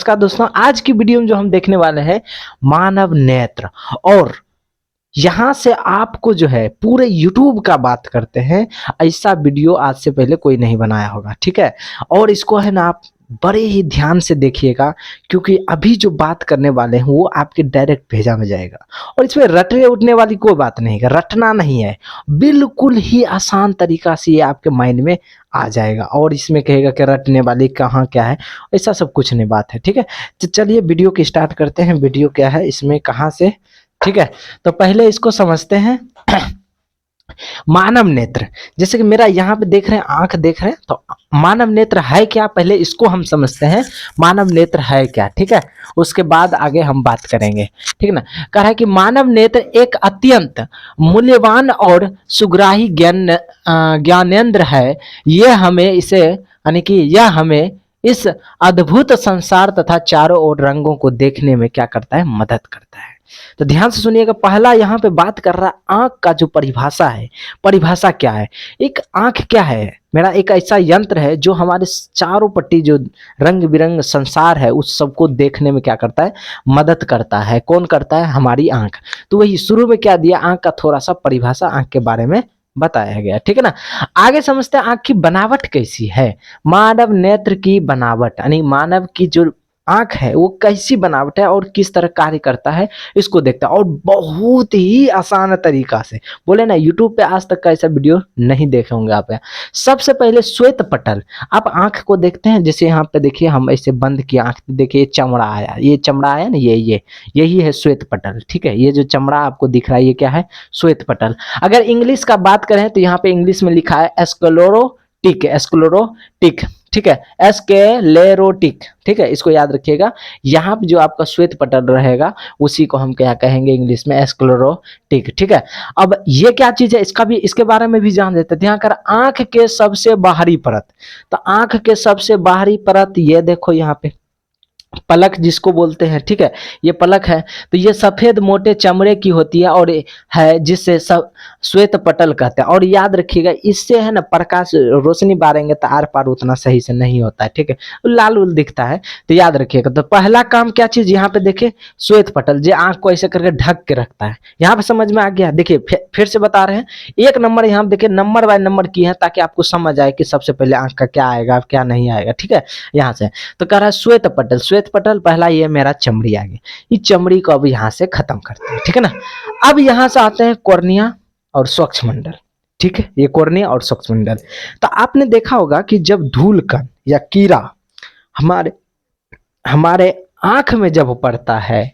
नमस्कार दोस्तों, आज की वीडियो में जो हम देखने वाले हैं मानव नेत्र। और यहाँ से आपको जो है पूरे YouTube का बात करते हैं, ऐसा वीडियो आज से पहले कोई नहीं बनाया होगा। ठीक है, और इसको है ना आप बड़े ही ध्यान से देखिएगा, क्योंकि अभी जो बात करने वाले हैं वो आपके डायरेक्ट भेजा में जाएगा। और इसमें रटने उठने वाली कोई बात नहीं है, रटना नहीं है, बिल्कुल ही आसान तरीका से ये आपके माइंड में आ जाएगा। और इसमें कहेगा कि रटने वाली कहाँ क्या है, ऐसा सब कुछ नहीं बात है। ठीक है, तो चलिए वीडियो की स्टार्ट करते हैं। वीडियो क्या है, इसमें कहाँ से, ठीक है, तो पहले इसको समझते हैं। मानव नेत्र, जैसे कि मेरा यहाँ पे देख रहे हैं, आंख देख रहे हैं, तो मानव नेत्र है क्या, पहले इसको हम समझते हैं मानव नेत्र है क्या। ठीक है, उसके बाद आगे हम बात करेंगे। ठीक है ना, कह रहा है कि मानव नेत्र एक अत्यंत मूल्यवान और सुग्राही ज्ञानेंद्र है। यह हमें इस अद्भुत संसार तथा चारों ओर रंगों को देखने में क्या करता है, मदद करता है। तो ध्यान से सुनिएगा, पहला यहाँ पे बात कर रहा है आंख का जो परिभाषा है। परिभाषा क्या है, एक आंख क्या है, मेरा एक ऐसा यंत्र है जो हमारे चारों पट्टी जो रंग बिरंग संसार है उस सबको देखने में क्या करता है, मदद करता है। कौन करता है, हमारी आंख। तो वही शुरू में क्या दिया, आंख का थोड़ा सा परिभाषा आंख के बारे में बताया गया। ठीक है ना, आगे समझते हैं आंख की बनावट कैसी है। मानव नेत्र की बनावट यानी मानव की जो आंख है वो कैसी बनावट है और किस तरह कार्य करता है, इसको देखता है। और बहुत ही आसान तरीका से, बोले ना यूट्यूब पे आज तक का ऐसा वीडियो नहीं देखे होंगे आप। सबसे पहले श्वेत पटल, आप आंख को देखते हैं, जैसे यहाँ पे देखिए हम ऐसे बंद किया आंख, देखिए चमड़ा आया, ये चमड़ा आया ना, यही है श्वेत पटल। ठीक है, ये जो चमड़ा आपको दिख रहा है ये क्या है, श्वेत पटल। अगर इंग्लिश का बात करें तो यहाँ पे इंग्लिश में लिखा है एस्क्लेरोटिक, एस्क्लेरोटिक। ठीक है, एस्केलेरोटिक। ठीक है, इसको याद रखिएगा। यहाँ पे जो आपका श्वेत पटल रहेगा उसी को हम क्या कहेंगे इंग्लिश में, एस्क्लेरोटिक। ठीक है, अब ये क्या चीज है, इसके बारे में भी जान लेते हैं। ध्यान कर, आंख के सबसे बाहरी परत, तो आंख के सबसे बाहरी परत ये देखो यहाँ पे पलक जिसको बोलते हैं। ठीक है, ये पलक है, तो ये सफेद मोटे चमड़े की होती है और है जिससे सब श्वेत पटल कहते हैं। और याद रखिएगा, इससे है ना प्रकाश रोशनी बारेंगे तो आर पार उतना सही से नहीं होता है। ठीक है, लाल उल दिखता है, तो याद रखिएगा। तो पहला काम क्या चीज, यहाँ पे देखिए श्वेत पटल जो आंख को ऐसे करके ढक के रखता है। यहाँ पे समझ में आ गया। देखिए फिर से बता रहे हैं, एक नंबर यहाँ पे देखिए नंबर बाय नंबर की है, ताकि आपको समझ आए कि सबसे पहले आंख का क्या आएगा क्या नहीं आएगा। ठीक है, यहाँ से तो कह रहा है श्वेत पटल, श्वेत पटल पहला, ये मेरा चमड़ी आ गई। ये चमड़ी को अब यहाँ से खत्म करते हैं। ठीक है ना, अब यहाँ से आते हैं कॉर्निया और स्वच्छमंडल। ठीक है, ये कॉर्निया और स्वच्छमंडल। तो आपने देखा होगा कि जब धूल कण या कीड़ा हमारे हमारे आंख में जब पड़ता है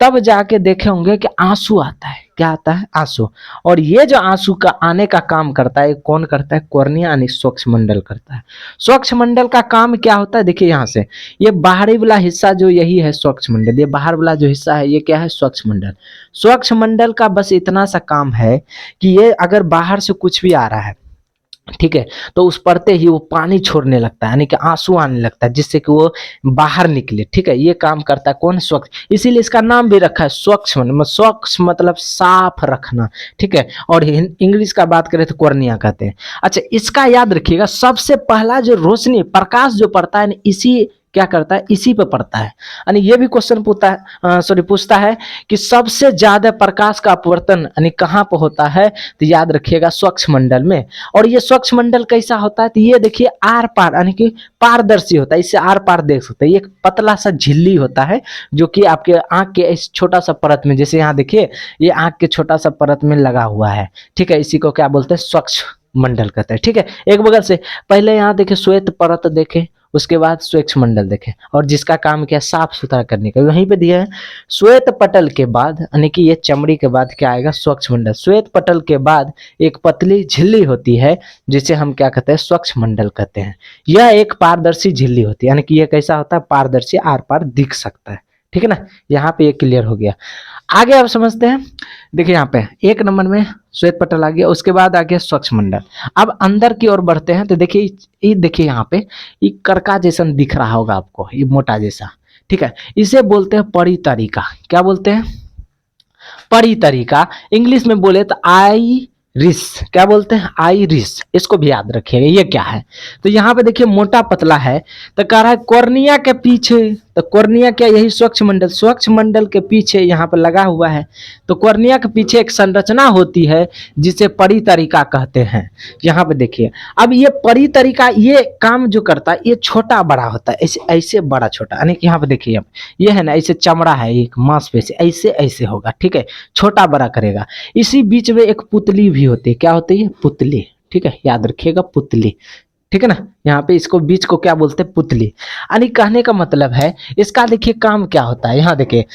तब जाके देखे होंगे कि आंसू आता है। क्या आता है, आंसू। और ये जो आंसू का आने का काम करता है कौन करता है, कॉर्निया यानी स्वच्छमंडल करता है। स्वच्छमंडल का काम क्या होता है, देखिए यहाँ से ये बाहरी वाला हिस्सा जो यही है स्वच्छमंडल, ये बाहर वाला जो हिस्सा है ये क्या है, स्वच्छमंडल। स्वच्छमंडल का बस इतना सा काम है कि ये अगर बाहर से कुछ भी आ रहा है, ठीक है, तो उस पड़ते ही वो पानी छोड़ने लगता है, यानी कि आंसू आने लगता है, जिससे कि वो बाहर निकले। ठीक है, ये काम करता है कौन, स्वच्छ। इसीलिए इसका नाम भी रखा है स्वच्छ, स्वच्छ मतलब साफ रखना। ठीक है, और इंग्लिश का बात करें तो कॉर्निया कहते हैं। अच्छा, इसका याद रखिएगा, सबसे पहला जो रोशनी प्रकाश जो पड़ता है इसी क्या करता है, इसी पे पड़ता है। यानी ये भी क्वेश्चन पूछता है कि सबसे ज्यादा प्रकाश का अपवर्तन यानी कहाँ पे होता है, तो याद रखिएगा स्वच्छ मंडल में। और ये स्वच्छ मंडल कैसा होता है, तो ये देखिए आर पार यानी कि पारदर्शी होता है, इससे आर पार देख सकते हैं। ये एक पतला सा झिल्ली होता है जो कि आपके आंख के इस छोटा सा परत में, जैसे यहाँ देखिए ये आंख के छोटा सा परत में लगा हुआ है। ठीक है, इसी को क्या बोलते हैं, स्वच्छ मंडल कहते हैं। ठीक है, एक बगल से पहले यहाँ देखे श्वेत परत देखे, उसके बाद स्वच्छ मंडल देखें, और जिसका काम क्या, साफ सुथरा करने का, वहीं पे दिया है। श्वेत पटल के बाद यानी कि ये चमड़ी के बाद क्या आएगा, स्वच्छ मंडल। श्वेत पटल के बाद एक पतली झिल्ली होती है जिसे हम क्या कहते हैं, स्वच्छ मंडल कहते हैं। यह एक पारदर्शी झिल्ली होती है, यानी कि यह कैसा होता है, पारदर्शी, आर पार दिख सकता है। ठीक है ना, यहाँ पे ये क्लियर हो गया। आगे आप समझते हैं, देखिए यहाँ पे एक नंबर में श्वेत पटल आ गया, उसके बाद आ गया स्वच्छ मंडल। अब अंदर की ओर बढ़ते हैं तो देखिए ये देखिए यहाँ पे ये करका जैसा दिख रहा होगा आपको, ये मोटा जैसा। ठीक है, इसे बोलते हैं परितरिका। क्या बोलते हैं, परितरिका। इंग्लिश में बोले तो आइरिस, क्या बोलते हैं, आइरिस। इसको भी याद रखिएगा, ये क्या है। तो यहाँ पे देखिए मोटा पतला है, तो कह रहा है कॉर्निया के पीछे, तो कॉर्निया क्या, यही स्वच्छ मंडल के पीछे यहाँ पर लगा हुआ है। तो कॉर्निया के पीछे एक संरचना होती है जिसे परितरिका कहते हैं। यहाँ पे देखिए, अब ये परितरिका ये काम जो करता है ये छोटा बड़ा होता है, ऐसे ऐसे बड़ा छोटा, यानी कि यहाँ पे देखिए, अब ये है ना, ऐसे चमड़ा है एक मांसपेशी, ऐसे ऐसे होगा, ठीक है, छोटा बड़ा करेगा। इसी बीच में एक पुतली भी होती है, क्या होती है, पुतली, ठीक है, याद रखिएगा पुतली, ठीक है ना। यहाँ पे इसको बीच को क्या बोलते हैं, पुतली। यानी कहने का मतलब है इसका देखिए काम क्या होता है, यहाँ देखिए,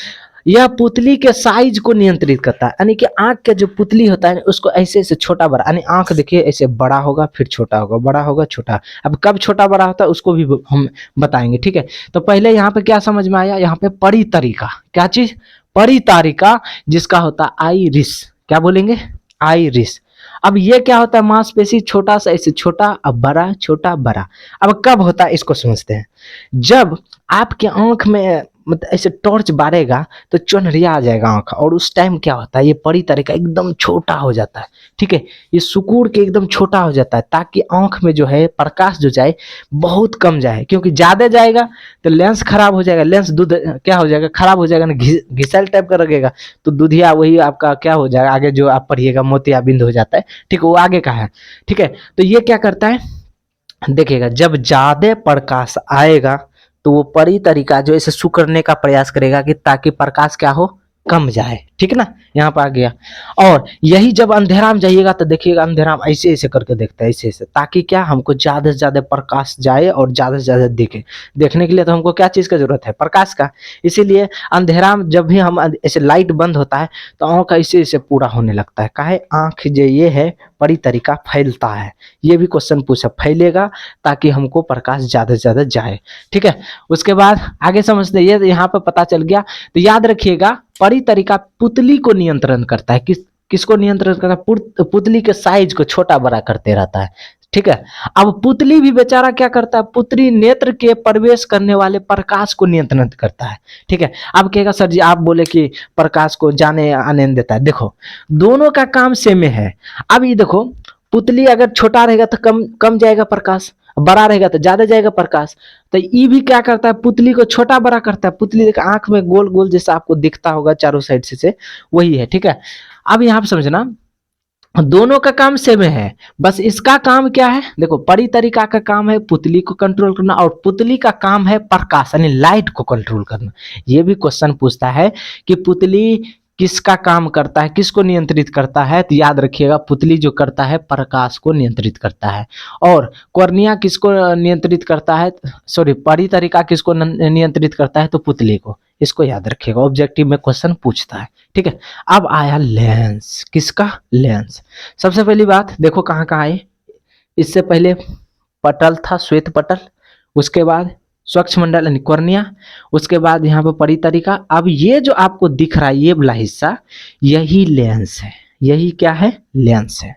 यह पुतली के साइज को नियंत्रित करता है, यानी कि आंख का जो पुतली होता है उसको ऐसे ऐसे छोटा बड़ा, यानी आंख देखिए ऐसे बड़ा होगा फिर छोटा होगा, बड़ा होगा छोटा। अब कब छोटा बड़ा होता है उसको भी हम बताएंगे, ठीक है। तो पहले यहाँ पे क्या समझ में आया, यहाँ पे परितरिका, क्या चीज, परितारिका, जिसका होता है आइरिस, क्या बोलेंगे, आइरिस। अब ये क्या होता है, मांसपेशी छोटा सा ऐसे छोटा, अब बड़ा छोटा बड़ा। अब कब होता है इसको समझते हैं, जब आपके आंख में मतलब ऐसे टॉर्च बारेगा तो चुनरिया आ जाएगा आंख, और उस टाइम क्या होता है, ये परितरिका एकदम छोटा हो जाता है, ठीक है, ये सुकूड़ के एकदम छोटा हो जाता है, ताकि आंख में जो है प्रकाश जो जाए बहुत कम जाए, क्योंकि ज्यादा जाएगा तो लेंस खराब हो जाएगा, लेंस दूध क्या हो जाएगा, खराब हो जाएगा ना, घिसल टाइप का लगेगा, तो दुधिया वही आपका क्या हो जाएगा, आगे जो आप पढ़िएगा मोतियाबिंद हो जाता है, ठीक है, वो आगे का है, ठीक है। तो ये क्या करता है, देखिएगा, जब ज्यादा प्रकाश आएगा तो वो परितरिका जो इसे सुकड़ने का प्रयास करेगा कि ताकि प्रकाश क्या हो, कम जाए, ठीक है ना, यहाँ पर आ गया। और यही जब अंधेरा में जाइएगा तो देखिएगा अंधेरा में ऐसे ऐसे करके देखता है, ऐसे ऐसे, ताकि क्या, हमको ज्यादा से ज्यादा प्रकाश जाए और ज्यादा से ज्यादा दिखे। देखने के लिए तो हमको क्या चीज का जरूरत है, प्रकाश का। इसीलिए अंधेरा में जब भी हम ऐसे लाइट बंद होता है तो आंख ऐसे ऐसे पूरा होने लगता है, काहे, आंख जो ये है परितरिका फैलता है, ये भी क्वेश्चन पूछा, फैलेगा ताकि हमको प्रकाश ज्यादा से ज्यादा जाए, ठीक है। उसके बाद आगे समझते, ये यहाँ पे पता चल गया। तो याद रखिएगा परितरिका पुतली को नियंत्रण करता है, किसको नियंत्रण करता है, पुतली के साइज को छोटा बड़ा करते रहता है, ठीक है। अब पुतली भी बेचारा क्या करता है, पुतली नेत्र के प्रवेश करने वाले प्रकाश को नियंत्रित करता है, ठीक है। अब कहेगा सर जी आप बोले कि प्रकाश को जाने आने देता है, देखो दोनों का काम सेम है। अब ये देखो, पुतली अगर छोटा रहेगा तो कम कम जाएगा प्रकाश, बड़ा रहेगा तो ज्यादा जाएगा प्रकाश। तो ये भी क्या करता है, पुतली को छोटा बड़ा करता है। पुतली देखो आंख में गोल गोल जैसा आपको दिखता होगा चारों साइड से वही है, ठीक है। अब यहाँ पे समझना, दोनों का काम सेम है, बस इसका काम क्या है, देखो परितरिका का काम है पुतली को कंट्रोल करना, और पुतली का काम है प्रकाश यानी लाइट को कंट्रोल करना। ये भी क्वेश्चन पूछता है कि पुतली किसका काम करता है, किसको नियंत्रित करता है, तो याद रखिएगा पुतली जो करता है प्रकाश को नियंत्रित करता है, और कॉर्निया किसको नियंत्रित करता है, सॉरी परितरिका किसको नियंत्रित करता है, तो पुतली को। इसको याद रखिएगा, ऑब्जेक्टिव में क्वेश्चन पूछता है, ठीक है। अब आया लेंस, किसका, लेंस। सबसे पहली बात देखो कहाँ कहाँ आए, इससे पहले पटल था, श्वेत पटल, उसके बाद स्वच्छ मंडल यानी कॉर्निया, उसके बाद यहाँ पे परितरिका। अब ये जो आपको दिख रहा है ये वाला हिस्सा, यही लेंस है, यही क्या है, लेंस है।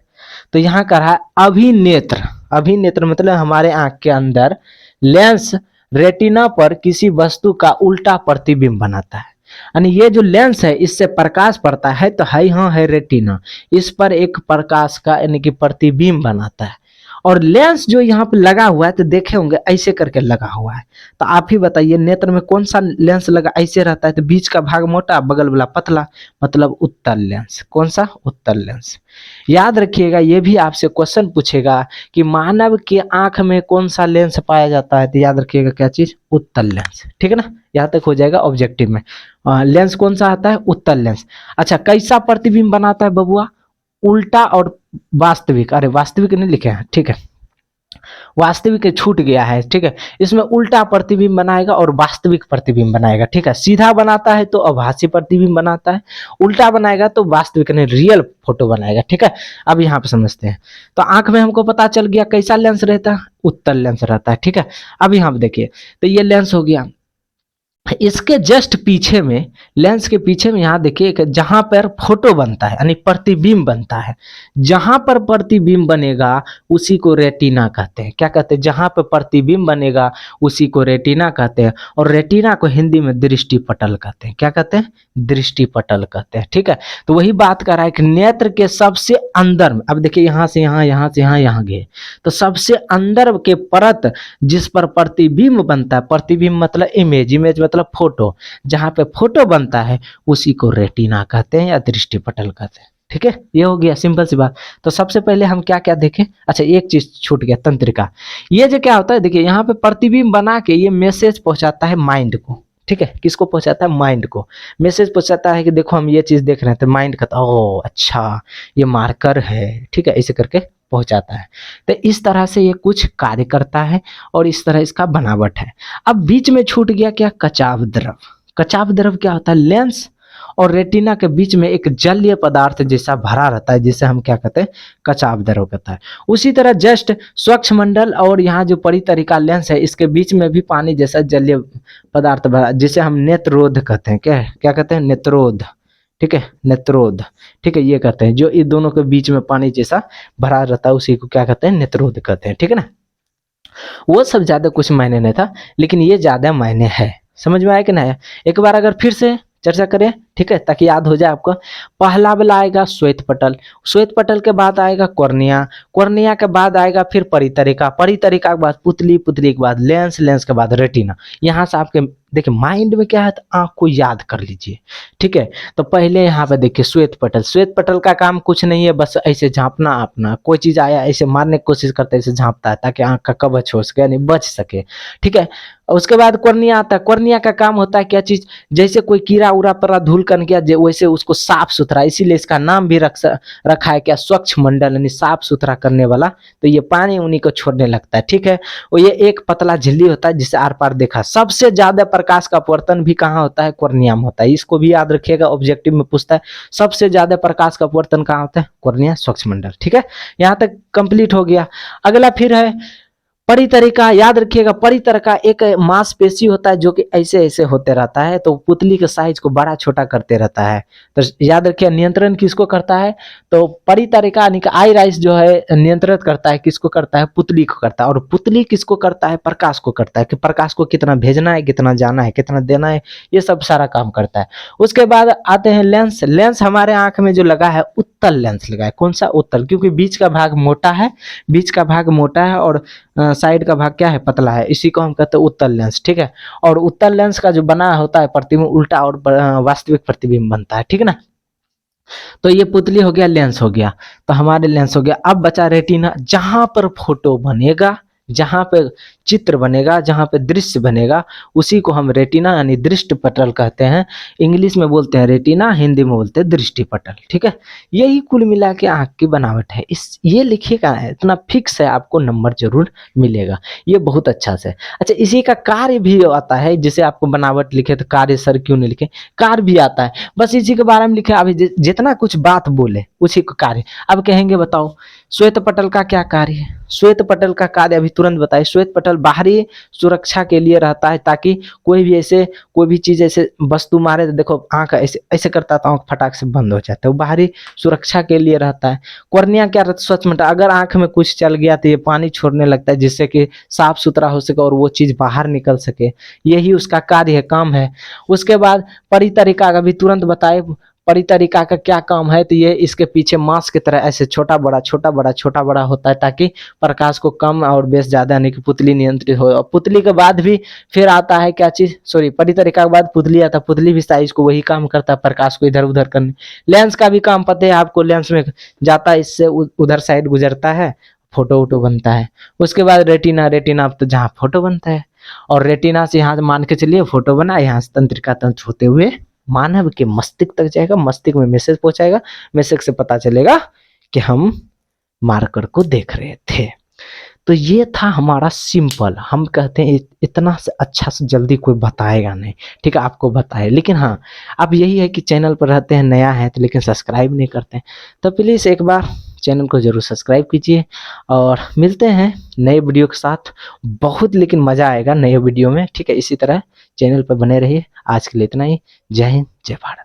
तो यहाँ कर रहा है अभिनेत्र, अभिनेत्र मतलब हमारे आंख के अंदर लेंस रेटिना पर किसी वस्तु का उल्टा प्रतिबिंब बनाता है, यानी ये जो लेंस है इससे प्रकाश पड़ता है, तो है हाँ है रेटिना, इस पर एक प्रकाश का यानी कि प्रतिबिंब बनाता है। और लेंस जो यहाँ पे लगा हुआ है तो देखे होंगे ऐसे करके लगा हुआ है, तो आप ही बताइए नेत्र में कौन सा लेंस लगा ऐसे रहता है, तो बीच का भाग मोटा बगल वाला पतला, मतलब उत्तल लेंस। कौन सा, उत्तल लेंस। याद रखिएगा ये भी आपसे क्वेश्चन पूछेगा कि मानव के आंख में कौन सा लेंस पाया जाता है, तो याद रखिएगा क्या चीज, उत्तल लेंस, ठीक है ना। यहाँ तक हो जाएगा ऑब्जेक्टिव में। लेंस कौन सा आता है, उत्तल लेंस। अच्छा कैसा प्रतिबिंब बनाता है बबुआ, उल्टा और वास्तविक, अरे वास्तविक नहीं लिखे हैं, ठीक है, वास्तविक छूट गया है, ठीक है। इसमें उल्टा प्रतिबिंब बनाएगा और वास्तविक प्रतिबिंब बनाएगा, ठीक है। सीधा बनाता है तो आभासी प्रतिबिंब बनाता है, उल्टा बनाएगा तो वास्तविक नहीं रियल फोटो बनाएगा, ठीक है। अब यहाँ पे समझते हैं, तो आंख में हमको पता चल गया कैसा लेंस रहता है, उत्तल लेंस रहता है, ठीक है। अब यहाँ पे देखिए, तो ये लेंस हो गया, इसके जस्ट पीछे में, लेंस के पीछे में यहाँ देखिए जहां पर फोटो बनता है यानी प्रतिबिंब बनता है, जहां पर प्रतिबिंब बनेगा उसी को रेटिना कहते हैं। क्या कहते हैं, जहां पर प्रतिबिंब बनेगा उसी को रेटिना कहते हैं, और रेटिना को हिंदी में दृष्टि पटल कहते हैं। क्या कहते हैं, दृष्टि पटल कहते हैं, ठीक है। तो वही बात कर रहा है कि नेत्र के सबसे अंदर में, अब देखिए यहाँ से यहाँ, यहाँ से यहाँ, यहाँ गए, तो सबसे अंदर के परत जिस पर प्रतिबिंब बनता है, प्रतिबिंब मतलब इमेज, इमेज मतलब मतलब फोटो, जहाँ पे फोटो बनता है उसी को रेटिना कहते हैं या दृष्टि पटल कहते हैं। ठीक है, ये हो गया सिंपल सी बात। तो सबसे पहले हम क्या क्या देखें, अच्छा एक चीज छूट गया, तंत्रिका। ये जो क्या होता है, देखिए यहाँ पे प्रतिबिंब बना के ये मैसेज पहुंचाता है माइंड को। ठीक है, किसको पहुंचाता है, माइंड को मैसेज पहुंचाता है कि देखो हम ये चीज देख रहे हैं, तो माइंड कहता है ओ अच्छा ये मार्कर है। ठीक है, ऐसे करके पहुंचाता है। तो इस तरह से ये कुछ कार्य करता है और इस तरह इसका बनावट है। अब बीच में छूट गया क्या, कचाव द्रव। कचाव द्रव क्या होता है, लेंस और रेटिना के बीच में एक जलीय पदार्थ जैसा भरा रहता है, जिसे हम क्या कहते हैं, कचाव द्रव कहता है। उसी तरह जस्ट स्वच्छ मंडल और यहाँ जो परितरिका लेंस है, इसके बीच में भी पानी जैसा जलीय पदार्थ भरा, जिसे हम नेत्रोध कहते हैं। क्या क्या कहते हैं, नेत्रोध। ठीक है, नेत्रोध। ठीक है, ये कहते हैं जो इन दोनों के बीच में पानी जैसा भरा रहता है, उसी को क्या कहते हैं, नेत्रोध कहते हैं। ठीक है ना, वो सब ज्यादा कुछ मायने नहीं था, लेकिन ये ज्यादा मायने है। समझ में आया कि नहीं? एक बार अगर फिर से चर्चा करें, ठीक है, ताकि याद हो जाए आपको। पहला वाला आएगा श्वेत पटल, श्वेत पटल के बाद आएगा कॉर्निया, कॉर्निया के बाद आएगा फिर परितरिका, परितरिका के बाद पुतली, पुतली के बाद लेंस, लेंस के बाद रेटिना। यहाँ से आपके देखिए माइंड में क्या है, तो आंख को याद कर लीजिए। ठीक है, तो पहले यहाँ पे देखिए श्वेत पटल, श्वेत पटल का काम कुछ नहीं है, बस ऐसे झांपना अपना, कोई चीज आया ऐसे मारने की कोशिश करता है, ऐसे झांपता है ताकि आंख का कवच हो सके, यानी बच सके। ठीक है, उसके बाद कॉर्निया आता है, कॉर्निया का काम होता है क्या चीज, जैसे कोई कीड़ा उड़ा पड़ा धूल कर गया, वैसे उसको साफ सुथरा, इसीलिए इसका नाम भी रखा है क्या, स्वच्छ मंडल, यानी साफ सुथरा करने वाला। तो ये पानी उन्हीं को छोड़ने लगता है। ठीक है, और ये एक पतला झिल्ली होता है जिसे आर पार देखा। सबसे ज्यादा प्रकाश का अपवर्तन भी कहाँ होता है, कॉर्निया में होता है। इसको भी याद रखिएगा, ऑब्जेक्टिव में पूछता है सबसे ज्यादा प्रकाश का अपवर्तन कहाँ होता है, कॉर्निया, स्वच्छ मंडल। ठीक है, यहाँ तक कंप्लीट हो गया। अगला फिर है परितरिका, याद रखिएगा परितरिका एक मांसपेशी होता है जो कि ऐसे ऐसे होते रहता है, तो पुतली के साइज को बड़ा छोटा करते रहता है। तो याद रखिए नियंत्रण किसको करता है, तो परितरिका यानी कि आई राइस जो है नियंत्रित करता है, किसको करता है, पुतली को करता है। और पुतली किसको करता है, प्रकाश को करता है, कि प्रकाश को कितना भेजना है, कितना जाना है, कितना देना है, ये सब सारा काम करता है। उसके बाद आते हैं लेंस, लेंस हमारे आंख में जो लगा है उत्तल लेंस लगा है। कौन सा, उत्तल, क्योंकि बीच का भाग मोटा है, बीच का भाग मोटा है और साइड का भाग क्या है, पतला है, इसी को हम कहते हैं उत्तल लेंस। ठीक है, और उत्तल लेंस का जो बना होता है प्रतिबिंब उल्टा और वास्तविक प्रतिबिंब बनता है। ठीक है ना, तो ये पुतली हो गया, लेंस हो गया, तो हमारे लेंस हो गया। अब बचा रेटिना, जहां पर फोटो बनेगा, जहां पे चित्र बनेगा, जहां पे दृश्य बनेगा, उसी को हम रेटिना यानी दृष्टि पटल कहते हैं। इंग्लिश में बोलते हैं रेटिना, हिंदी में बोलते हैं दृष्टि पटल। ठीक है, यही कुल मिला के आंख की बनावट है। इस ये लिखिएगा, इतना फिक्स है, आपको नंबर जरूर मिलेगा, ये बहुत अच्छा से। अच्छा, इसी का कार्य भी आता है, जिसे आपको बनावट लिखे तो कार्य सर क्यों नहीं लिखे, कार्य भी आता है, बस इसी के बारे में लिखे। अभी जितना कुछ बात बोले उसी को कार्य। अब कहेंगे बताओ श्वेत पटल का क्या कार्य है, श्वेत पटल का कार्य अभी तुरंत बताइए। श्वेत पटल बाहरी सुरक्षा के लिए रहता है, ताकि कोई भी चीज ऐसे वस्तु मारे तो देखो आंख ऐसे ऐसे करता तो आंख फटाक से बंद हो जाता है, वो बाहरी सुरक्षा के लिए रहता है। कॉर्निया क्या रहता है, स्वच्छ मंडल, अगर आंख में कुछ चल गया तो ये पानी छोड़ने लगता है, जिससे कि साफ सुथरा हो सके और वो चीज बाहर निकल सके, यही उसका कार्य है, काम है। उसके बाद परितरिका का भी तुरंत बताए, परितरिका का क्या काम है, तो ये इसके पीछे मांस की तरह ऐसे छोटा बड़ा छोटा बड़ा छोटा बड़ा होता है, ताकि प्रकाश को कम और बेस ज्यादा यानी कि पुतली नियंत्रित हो। और पुतली के बाद भी फिर आता है क्या चीज, सॉरी, परितरिका के बाद पुतली आता है, पुतली भी साइज को वही काम करता है, प्रकाश को इधर उधर करने। लेंस का भी काम पता है आपको, लेंस में जाता है, इससे उधर साइड गुजरता है, फोटो वोटो बनता है। उसके बाद रेटिना, रेटिना अब तो जहाँ फोटो बनता है, और रेटिना से यहाँ मान के चलिए फोटो बना, यहाँ से तंत्रिका तंत्र होते हुए मानव के मस्तिष्क तक जाएगा, मस्तिष्क में मैसेज पहुंचाएगा, मैसेज से पता चलेगा कि हम मार्कर को देख रहे थे। तो ये था हमारा सिंपल, हम कहते हैं इतना से अच्छा से जल्दी कोई बताएगा नहीं। ठीक है, आपको बताए, लेकिन हाँ अब यही है कि चैनल पर रहते हैं, नया है तो, लेकिन सब्सक्राइब नहीं करते हैं, तो प्लीज़ एक बार चैनल को जरूर सब्सक्राइब कीजिए। और मिलते हैं नए वीडियो के साथ, बहुत लेकिन मज़ा आएगा नए वीडियो में। ठीक है, इसी तरह चैनल पर बने रहिए। आज के लिए इतना ही, जय हिंद, जय भारत।